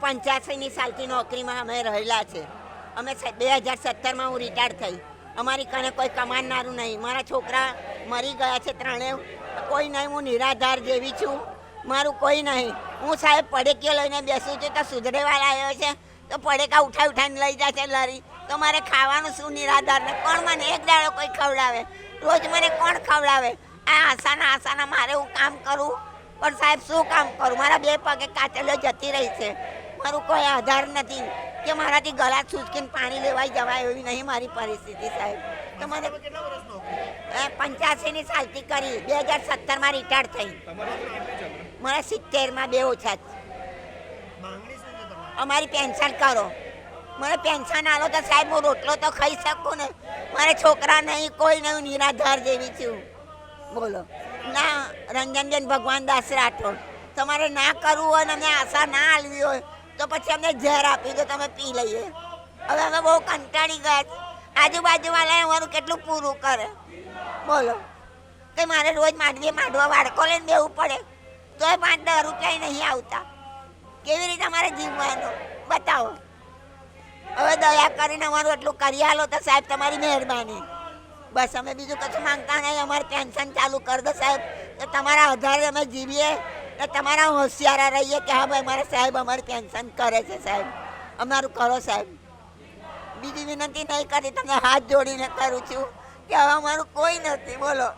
85ની સાલથી નોકરીમાં અમે રહેલા છે. અમે 2017માં હું રિટાયર થઈ. અમારી કને કોઈ કમાનારું નહીં. મારા છોકરા મરી ગયા છે ત્રણેય. કોઈ નહીં, હું નિરાધાર જેવી છું. મારું કોઈ નહીં. હું સાહેબ પડેકીઓ લઈને બેસું છું તો સુધરેવાળા આવ્યો છે તો પડેકા ઉઠાવીને લઈ જાય છે લરી. તો મારે ખાવાનું શું નિરાધારને? કોણ મને એક દાડો કોઈ ખવડાવે? રોજ મને કોણ ખવડાવે? આ આસાના મારે હું કામ કરું, પણ સાહેબ શું કામ કરું? મારા બે પગે કાચેલો જતી રહી છે. મારું કોઈ આધાર નથી કે મારાથી ગળા છૂટકીને પાણી લેવાઈ જવાય એવી નહીં મારી પરિસ્થિતિ સાહેબ. તો મને 85ની સાલથી કરી, 2017માં રિટાયર થઈ. મને 70માં બે ઓછા જ. અમારી પેન્શન કરો, મને પેન્શન આલો તો સાહેબ હું રોટલો તો ખાઈ શકું ને. મારે છોકરા નહીં, કોઈ નહીં, નિરાધાર જેવી છું. બોલો ના. રંજનબેન ભગવાન દાસ રાઠોડ, તમારે ના કરવું હોય ને અમને આશા ના આલવી હોય તો પછી અમને ઝેર આપી દો, તમે પી લઈએ. હવે અમે બહુ કંટાળી ગયા. આજુબાજુવાળા અમારું કેટલું પૂરું કરે બોલો. કે મારે રોજ માંડવા વાડકો લઈને બેવું પડે તોય 5-10 રૂપિયા નહીં આવતા. કેવી રીતે અમારે જીવવાનું બતાવો. હવે દયા કરીને અમારું એટલું કરી આલો તો સાહેબ તમારી મહેરબાની. બસ અમે બીજું કશું માંગતા નહીં. અમારે પેન્શન ચાલુ કરી દો સાહેબ, તો તમારા આધારે અમે જીવીએ, તો તમારા હોશિયારા રહીએ કે હા ભાઈ મારા સાહેબ અમારી પેન્શન કરે છે. સાહેબ અમારું કરો સાહેબ. બીજી વિનંતી નહીં કરી, તમને હાથ જોડીને કરું છું કે હવે અમારું કોઈ નથી. બોલો.